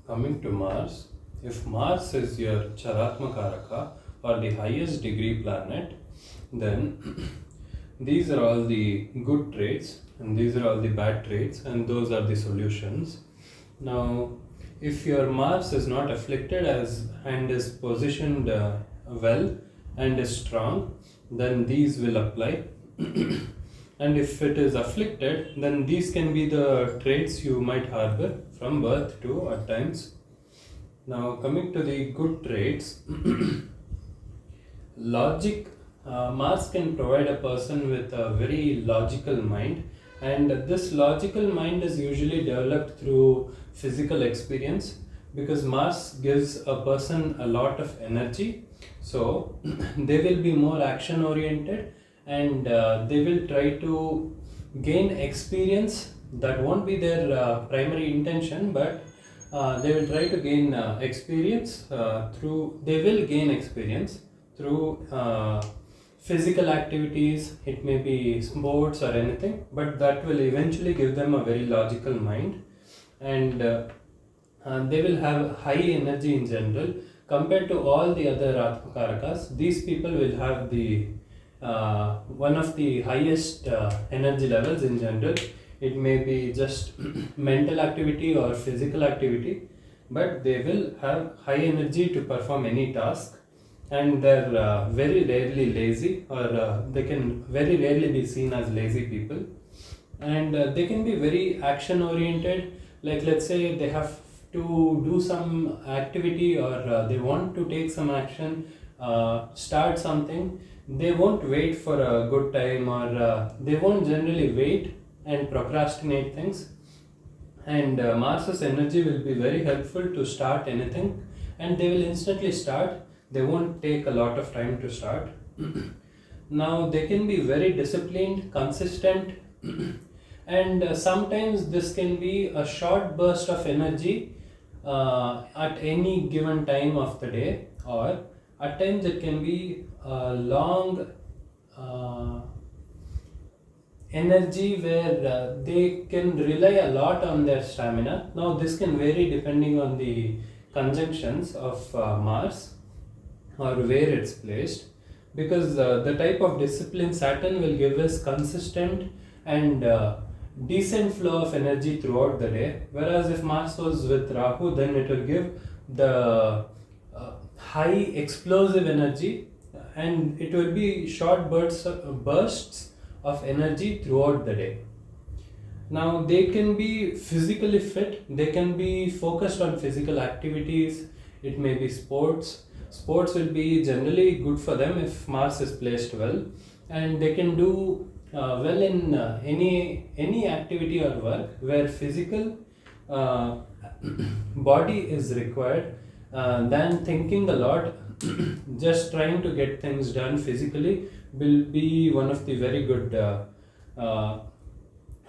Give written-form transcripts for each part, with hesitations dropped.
coming to Mars, if Mars is your Chara Atmakaraka or the highest degree planet, then these are all the good traits and these are all the bad traits, and those are the solutions. Now, if your Mars is not afflicted and is positioned well and is strong, then these will apply. And if it is afflicted, then these can be the traits you might harbor from birth to at times. Now, coming to the good traits, logic. Mars can provide a person with a very logical mind, and this logical mind is usually developed through physical experience because Mars gives a person a lot of energy. So, they will be more action oriented and they will try to gain experience. That won't be their primary intention, but they will try to gain experience they will gain experience through physical activities. It may be sports or anything, but that will eventually give them a very logical mind, and they will have high energy in general compared to all the other Atmakarakas. These people will have the one of the highest energy levels in general. It may be just mental activity or physical activity, but they will have high energy to perform any task, and they're very rarely lazy, or they can very rarely be seen as lazy people, and they can be very action oriented. Like, let's say they have to do some activity, or they want to take some action, start something. They won't wait for a good time, or they won't generally wait and procrastinate things. And Mars's energy will be very helpful to start anything, and they will instantly start. They won't take a lot of time to start. Now, they can be very disciplined, consistent, and sometimes this can be a short burst of energy at any given time of the day, or at times it can be a long energy where they can rely a lot on their stamina. Now, this can vary depending on the conjunctions of Mars or where it's placed, because the type of discipline Saturn will give us consistent and decent flow of energy throughout the day, whereas if Mars was with Rahu, then it will give the high explosive energy, and it will be short bursts of energy throughout the day. Now, they can be physically fit, they can be focused on physical activities. It may be sports. Sports will be generally good for them if Mars is placed well, and they can do well in any activity or work where physical body is required than thinking a lot. Just trying to get things done physically will be one of the very good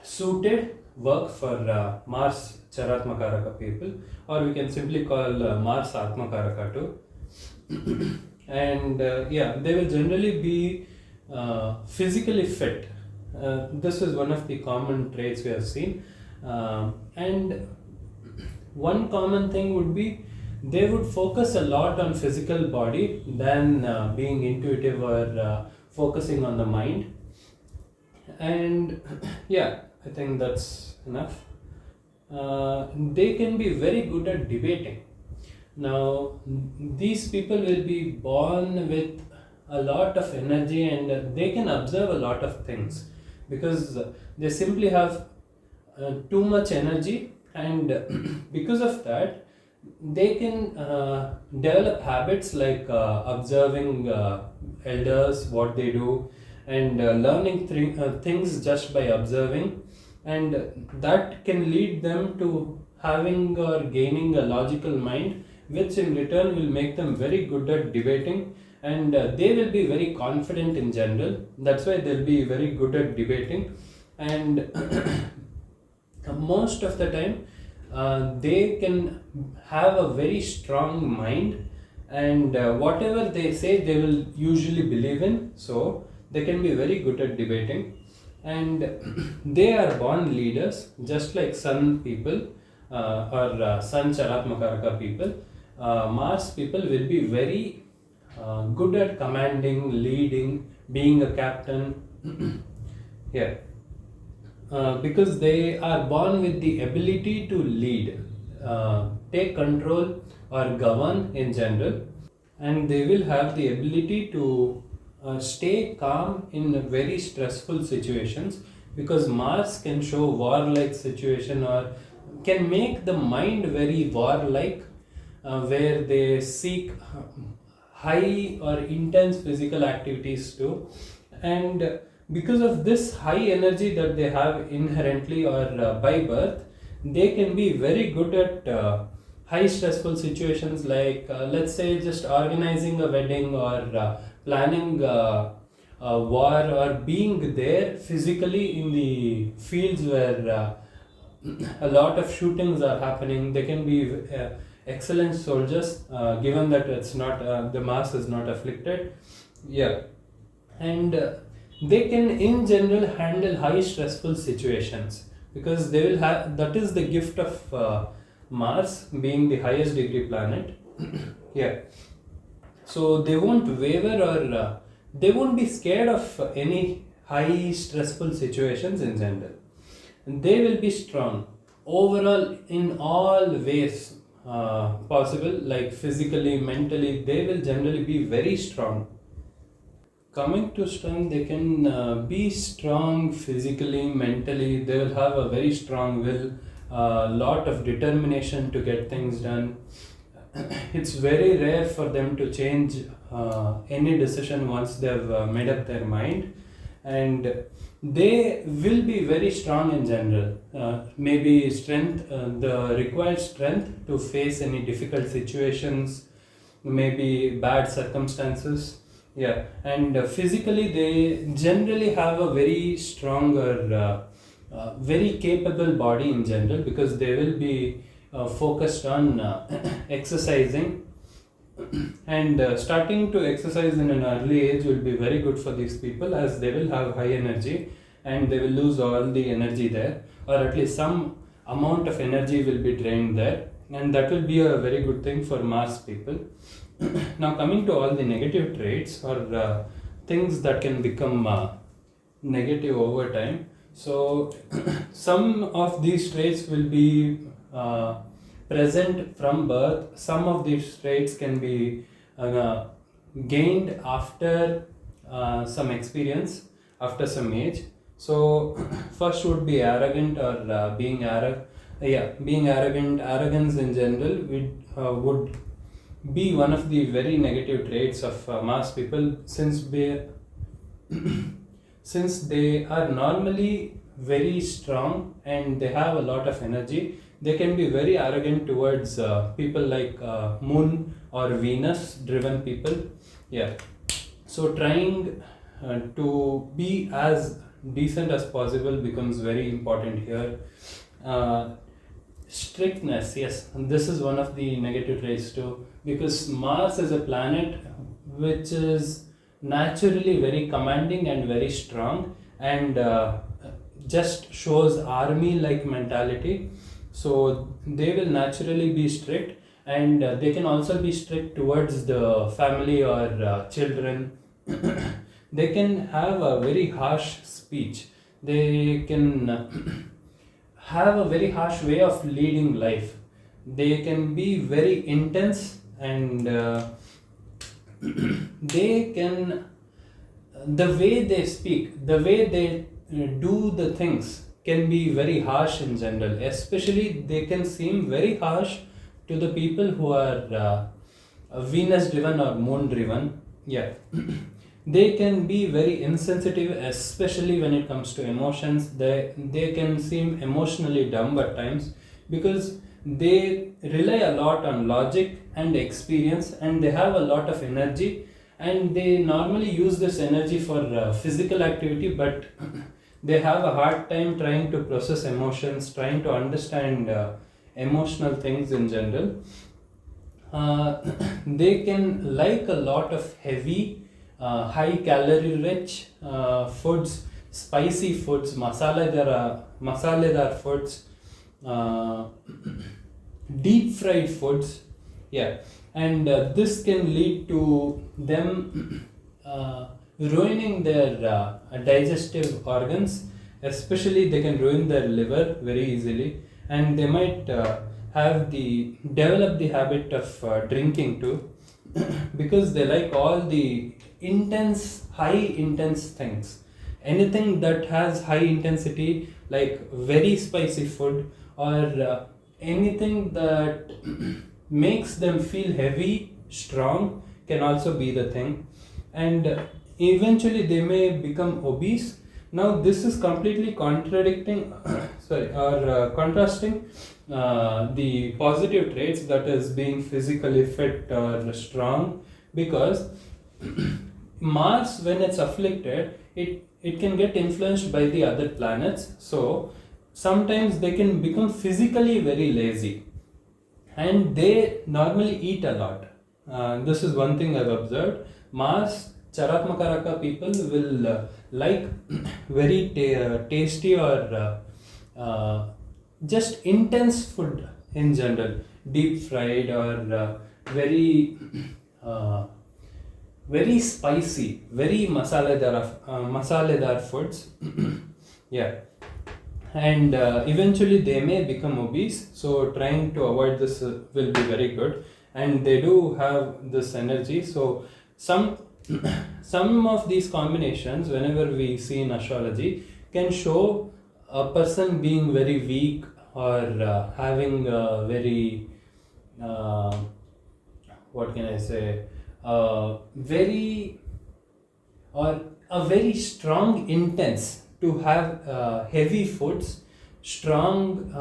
suited work for Mars Charatmakaraka people, or we can simply call Mars Atmakaraka too. And they will generally be physically fit. This is one of the common traits we have seen, and one common thing would be they would focus a lot on physical body than being intuitive or focusing on the mind. And I think that's enough. They can be very good at debating. Now, these people will be born with a lot of energy, and they can observe a lot of things because they simply have too much energy, and because of that they can develop habits like observing elders, what they do, and learning things just by observing, and that can lead them to having or gaining a logical mind, which in return will make them very good at debating, and they will be very confident in general. That's why they'll be very good at debating, and most of the time they can have a very strong mind, and whatever they say they will usually believe in, so they can be very good at debating, and they are born leaders just like Sun people. or Sun Chara Atmakaraka people, Mars people will be very good at commanding, leading, being a captain. Yeah, because they are born with the ability to lead, take control, or govern in general, and they will have the ability to stay calm in very stressful situations, because Mars can show warlike situation or can make the mind very warlike, where they seek high or intense physical activities too. And because of this high energy that they have inherently or by birth, they can be very good at high stressful situations, like let's say just organizing a wedding, or planning a war, or being there physically in the fields where a lot of shootings are happening. They can be excellent soldiers, given that it's not the Mars is not afflicted. Yeah, and they can in general handle high stressful situations, because they will have, that is the gift of Mars being the highest degree planet. Yeah, so they won't waver, or they won't be scared of any high stressful situations in general. And they will be strong overall in all ways possible, like physically, mentally. They will generally be very strong. Coming to strength, they can be strong physically, mentally. They will have a very strong will, a lot of determination to get things done. It's very rare for them to change any decision once they've made up their mind, and they will be very strong in general. Maybe strength, the required strength to face any difficult situations, maybe bad circumstances. Yeah, and physically they generally have a very strong or very capable body in general, because they will be focused on exercising, and starting to exercise in an early age will be very good for these people, as they will have high energy and they will lose all the energy there, or at least some amount of energy will be drained there, and that will be a very good thing for Mars people. Now, coming to all the negative traits, or things that can become negative over time. So some of these traits will be present from birth. Some of these traits can be gained after some experience, after some age. So first would be arrogant, or being arrogant. Yeah, being arrogant. Arrogance in general would be one of the very negative traits of Mars people, since since they are normally very strong and they have a lot of energy. They can be very arrogant towards people like Moon or Venus driven people. Yeah, so trying to be as decent as possible becomes very important here. Strictness, yes, and this is one of the negative traits too, because Mars is a planet which is naturally very commanding and very strong, and just shows army like mentality. So they will naturally be strict, and they can also be strict towards the family or children. They can have a very harsh speech. They can have a very harsh way of leading life. They can be very intense, and they can, the way they speak, the way they do the things can be very harsh in general. Especially they can seem very harsh to the people who are Venus driven or Moon driven. Yeah. They can be very insensitive, especially when it comes to emotions. They can seem emotionally dumb at times, because they rely a lot on logic and experience, and they have a lot of energy, and they normally use this energy for physical activity, but they have a hard time trying to process emotions, trying to understand emotional things in general. They can like a lot of heavy, high calorie rich foods, spicy foods, masaledar foods, uh, deep fried foods. Yeah, and this can lead to them ruining their digestive organs. Especially, they can ruin their liver very easily, and they might have the develop the habit of drinking too, because they like all the high intense things. Anything that has high intensity, like very spicy food, or anything that makes them feel heavy, strong, can also be the thing. And eventually they may become obese. Now this is completely contradicting sorry, or contrasting the positive traits, that is being physically fit or strong, because Mars, when it's afflicted, it can get influenced by the other planets. So sometimes they can become physically very lazy, and they normally eat a lot. This is one thing I've observed. Mars Chara Atmakaraka people will like very tasty or just intense food in general, deep fried or uh, very spicy, very masaledar foods. Yeah, and eventually they may become obese. So trying to avoid this will be very good. And they do have this energy. So some some of these combinations, whenever we see in astrology, can show a person being very weak, or having a very uh, what can I say, very or a very strong intense to have heavy foods, strong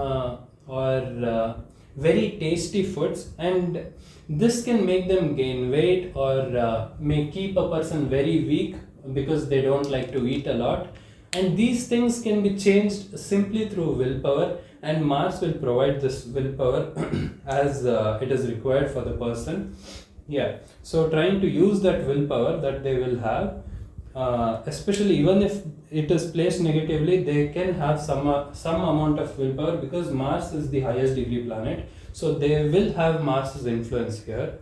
or very tasty foods, and this can make them gain weight, or may keep a person very weak because they don't like to eat a lot. And these things can be changed simply through willpower, and Mars will provide this willpower as it is required for the person. Yeah, so trying to use that willpower that they will have, especially even if it is placed negatively, they can have some amount of willpower, because Mars is the highest degree planet. So they will have Mars's influence here.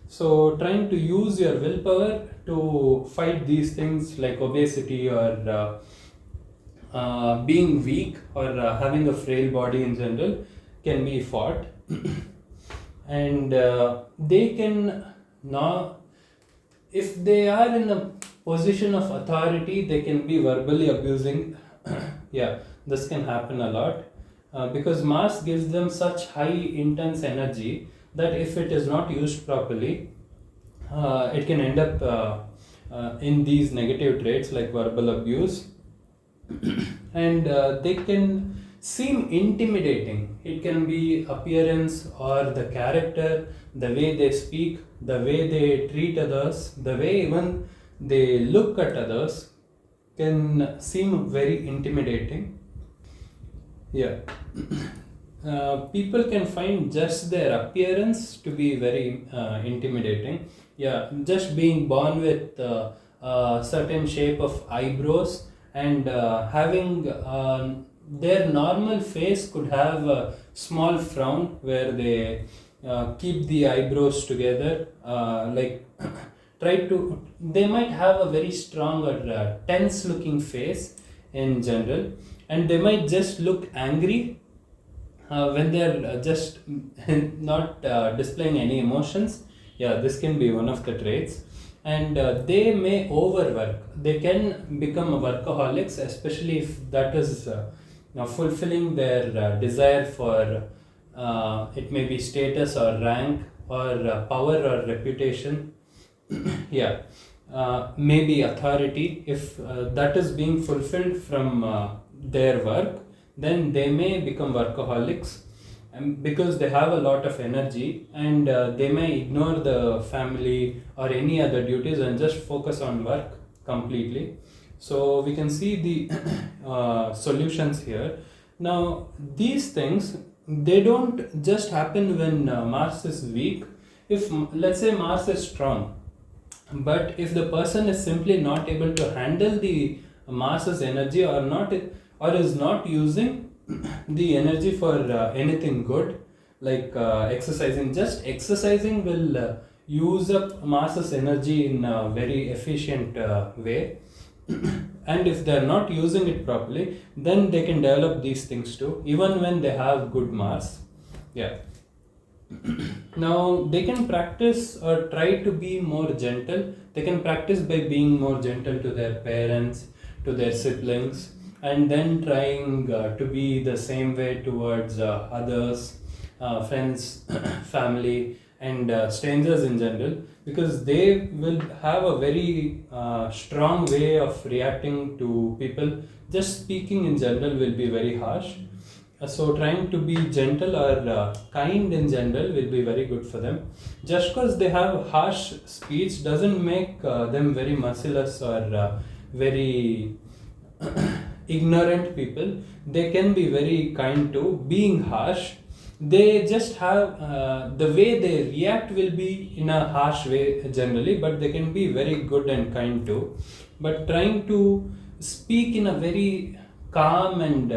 So trying to use your willpower to fight these things like obesity, or being weak, or having a frail body in general, can be fought. And they can now, if they are in a position of authority, they can be verbally abusing. Yeah, this can happen a lot, because Mars gives them such high intense energy that if it is not used properly, it can end up in these negative traits like verbal abuse. And they can seem intimidating. It can be appearance, or the character, the way they speak, the way they treat others, the way even they look at others, can seem very intimidating. Yeah. People can find just their appearance to be very intimidating. Yeah, just being born with a certain shape of eyebrows, and having their normal face could have a small frown where they keep the eyebrows together, like they might have a very strong or tense looking face in general, and they might just look angry when they're just not displaying any emotions. Yeah, this can be one of the traits. And they may overwork. They can become workaholics, especially if that is fulfilling their desire for it may be status or rank, or power or reputation. Yeah, maybe authority. If that is being fulfilled from their work, then they may become workaholics, and because they have a lot of energy, and they may ignore the family or any other duties and just focus on work completely. So we can see the solutions here. Now these things, they don't just happen when Mars is weak. If let's say Mars is strong, but if the person is simply not able to handle the Mars's energy, or is not using the energy for anything good, like exercising. Just exercising will use up Mars's energy in a very efficient way. And if they're not using it properly, then they can develop these things too, even when they have good Mars. Yeah. Now they can practice or try to be more gentle. They can practice by being more gentle to their parents, to their siblings, and then trying to be the same way towards others, friends, family, and strangers in general, because they will have a very strong way of reacting to people. Just speaking in general will be very harsh. So trying to be gentle or kind in general will be very good for them. Just because they have harsh speech doesn't make them very merciless or very ignorant people. They can be very kind too. Being harsh, they just have the way they react will be in a harsh way generally, but they can be very good and kind too. But trying to speak in a very calm and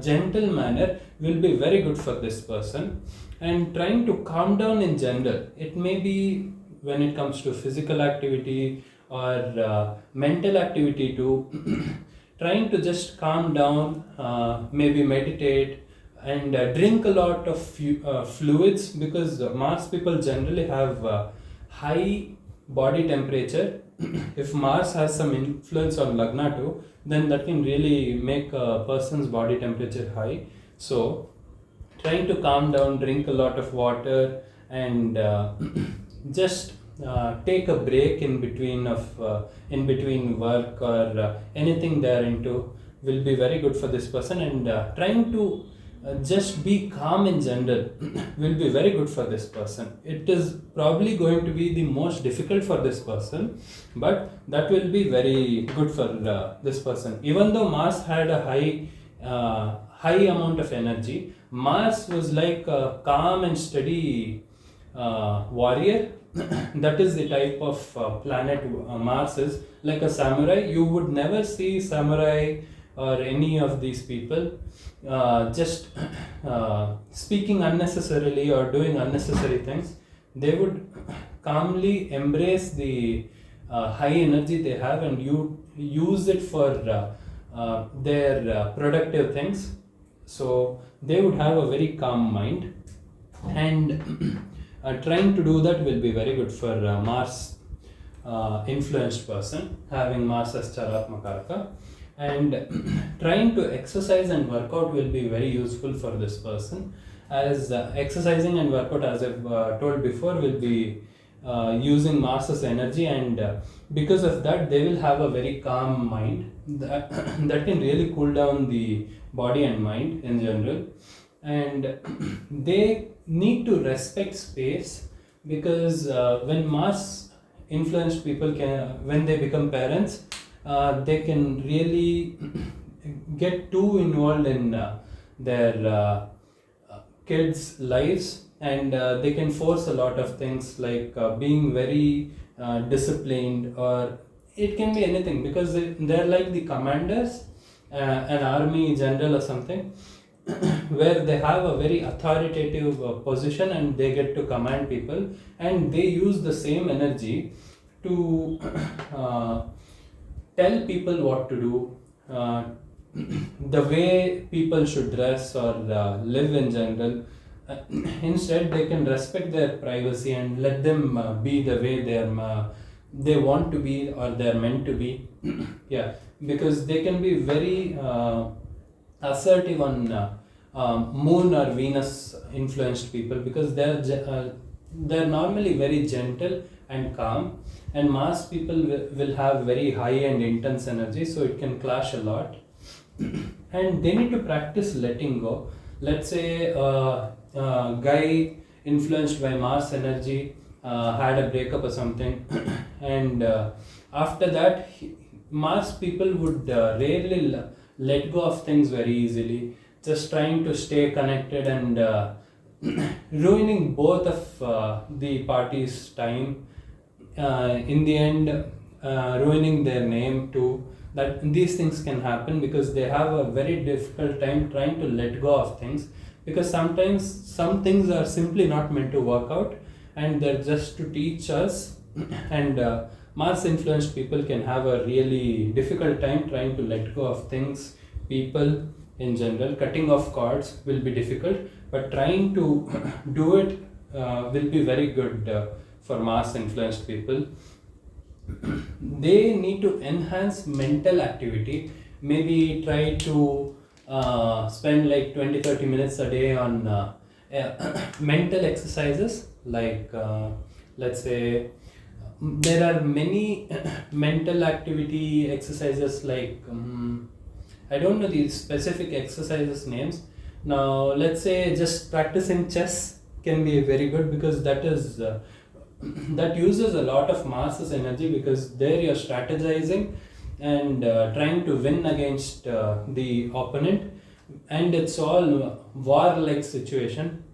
gentle manner will be very good for this person. And trying to calm down in general, it may be when it comes to physical activity or mental activity too. Trying to just calm down, maybe meditate, and drink a lot of fluids, because Mars people generally have high body temperature. If Mars has some influence on Lagna too, then that can really make a person's body temperature high. So trying to calm down, drink a lot of water, and just take a break in between work or anything they're into will be very good for this person. And trying to just be calm in general will be very good for this person. It is probably going to be the most difficult for this person, but that will be very good for this person. Even though Mars had a high amount of energy, Mars was like a calm and steady warrior. That is the type of planet Mars is. Like a samurai, you would never see samurai or any of these people just speaking unnecessarily or doing unnecessary things. They would calmly embrace the high energy they have and use it for their productive things. So they would have a very calm mind, and trying to do that will be very good for Mars influenced person having Mars as Chara Atmakaraka. And trying to exercise and workout will be very useful for this person, as exercising and workout, as I've told before, will be using Mars's energy, and because of that they will have a very calm mind that, that can really cool down the body and mind in general. And they need to respect space, because when Mars influenced people when they become parents, they can really get too involved in their kids' lives, and they can force a lot of things, like being very disciplined, or it can be anything, because they're like the commanders, an army general or something, where they have a very authoritative position and they get to command people, and they use the same energy to tell people what to do, the way people should dress or live in general. Instead, they can respect their privacy and let them be the way they want to be or they're meant to be. Yeah, because they can be very assertive on Moon or Venus influenced people, because they're normally very gentle and calm, and Mars people will have very high and intense energy, so it can clash a lot. And they need to practice letting go. Let's say a guy influenced by Mars energy had a breakup or something, and after that Mars people would rarely let go of things very easily, just trying to stay connected and ruining both of the parties' time. In the end, ruining their name too. that these things can happen because they have a very difficult time trying to let go of things, because sometimes some things are simply not meant to work out and they're just to teach us. And Mars influenced people can have a really difficult time trying to let go of things, people in general. Cutting off cords will be difficult, but trying to do it will be very good for Mars influenced people. They need to enhance mental activity. Maybe try to spend like 20-30 minutes a day on mental exercises, like let's say there are many mental activity exercises, like I don't know the specific exercises names. Now let's say just practicing chess can be very good, because that is that uses a lot of Mars's energy, because there you're strategizing and trying to win against the opponent, and it's all war-like situation.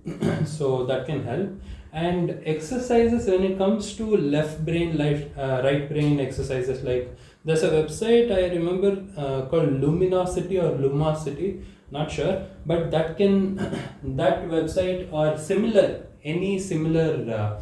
So that can help. And exercises when it comes to left brain, right brain exercises, like there's a website I remember called Luminosity or Lumosity, not sure, but that can that website or similar, any similar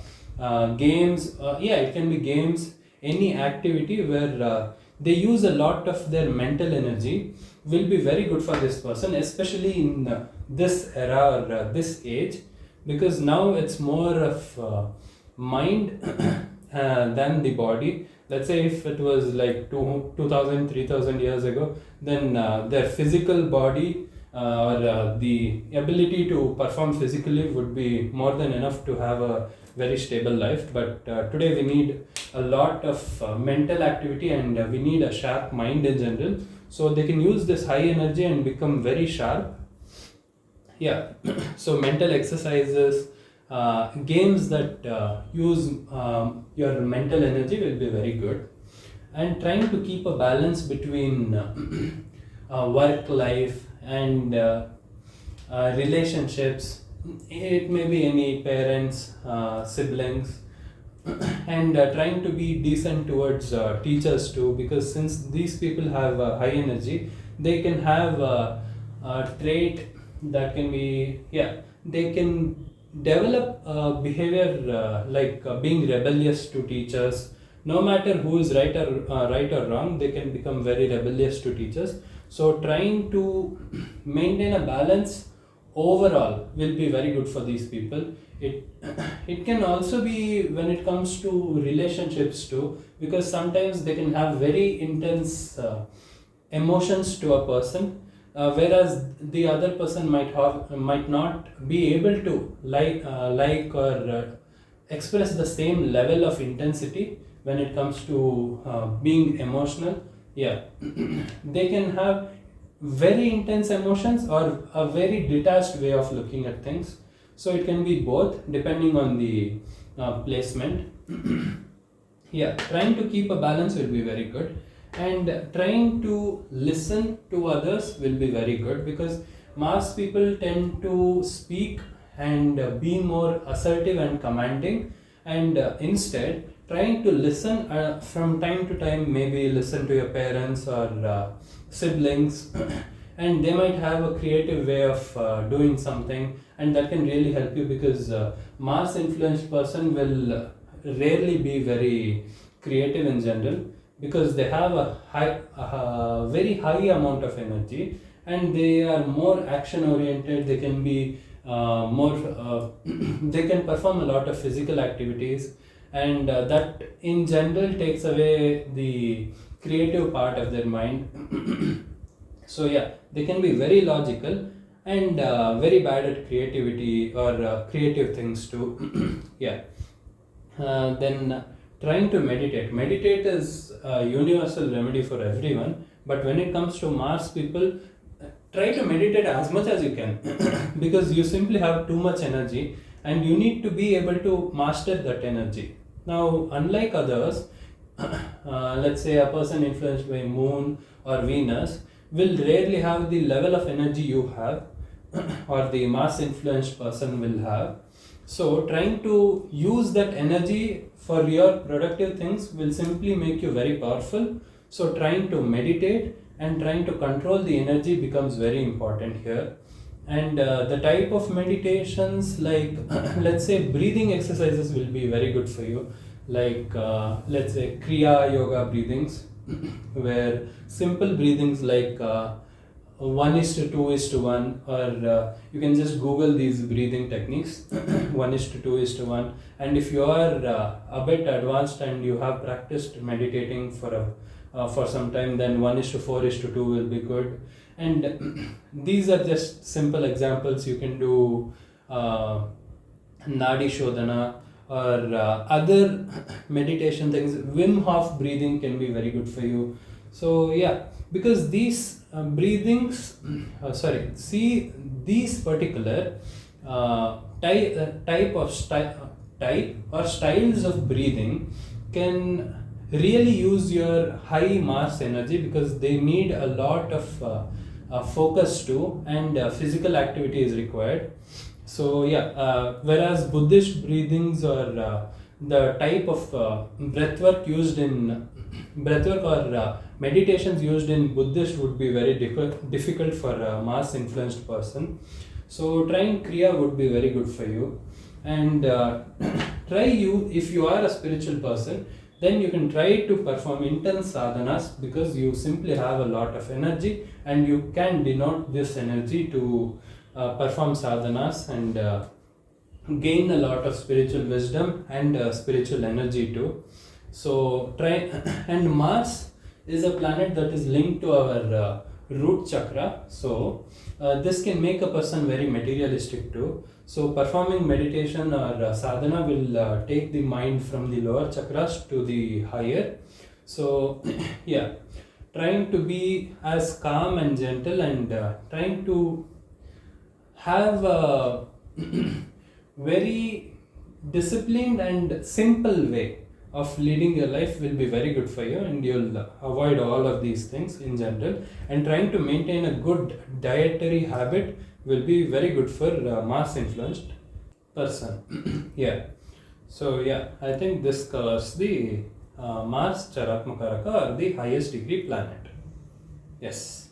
games, it can be games, any activity where they use a lot of their mental energy will be very good for this person, especially in this era or this age, because now it's more of mind than the body. Let's say if it was like 2000, 3000 years ago, then their physical body or the ability to perform physically would be more than enough to have a very stable life. But today we need a lot of mental activity, and we need a sharp mind in general, so they can use this high energy and become very sharp. So mental exercises, games that use your mental energy will be very good. And trying to keep a balance between work life and relationships. It may be any parents, siblings, and trying to be decent towards teachers too, because since these people have high energy, they can have a trait that can be, they can develop behavior like being rebellious to teachers. No matter who is right or wrong, they can become very rebellious to teachers. So trying to maintain a balance overall will be very good for these people. It can also be when it comes to relationships too, because sometimes they can have very intense emotions to a person, whereas the other person might not be able to like or express the same level of intensity when it comes to being emotional. They can have very intense emotions or a very detached way of looking at things. So it can be both depending on the placement. Trying to keep a balance will be very good, and trying to listen to others will be very good, because Mars people tend to speak and be more assertive and commanding, and instead trying to listen from time to time. Maybe listen to your parents or siblings and they might have a creative way of doing something, and that can really help you, because Mars influenced person will rarely be very creative in general, because they have a very high amount of energy, and they are more action oriented. They can be they can perform a lot of physical activities, and that in general takes away the creative part of their mind. So they can be very logical and very bad at creativity or creative things too. Then trying to meditate is a universal remedy for everyone, but when it comes to Mars people, try to meditate as much as you can because you simply have too much energy and you need to be able to master that energy. Now, unlike others, let's say a person influenced by Moon or Venus will rarely have the level of energy you have or the Mars influenced person will have. So trying to use that energy for your productive things will simply make you very powerful. So trying to meditate and trying to control the energy becomes very important here. And the type of meditations, like let's say breathing exercises will be very good for you, like let's say kriya yoga breathings, where simple breathings like 1:2:1, or you can just google these breathing techniques. 1:2:1. And if you are a bit advanced and you have practiced meditating for some time, then 1:4:2 will be good. And these are just simple examples. You can do nadi shodhana, or other meditation things. Wim Hof breathing can be very good for you. So yeah, because these breathings, see, these particular type or styles of breathing can really use your high Mars energy, because they need a lot of focus too, and physical activity is required. So yeah, whereas Buddhist breathings, or the type of breathwork used in breathwork or meditations used in Buddhist would be very difficult for a Mars influenced person. So trying Kriya would be very good for you. And if you are a spiritual person, then you can try to perform intense sadhanas, because you simply have a lot of energy and you can denote this energy to perform sadhanas and gain a lot of spiritual wisdom and spiritual energy too. So try. And Mars is a planet that is linked to our root chakra, so this can make a person very materialistic too. So performing meditation or sadhana will take the mind from the lower chakras to the higher. So yeah, trying to be as calm and gentle, and trying to have a very disciplined and simple way of leading your life will be very good for you, and you'll avoid all of these things in general. And trying to maintain a good dietary habit will be very good for Mars influenced person. Yeah, so yeah, I think this covers the Mars Chara Atmakaraka, or the highest degree planet. Yes.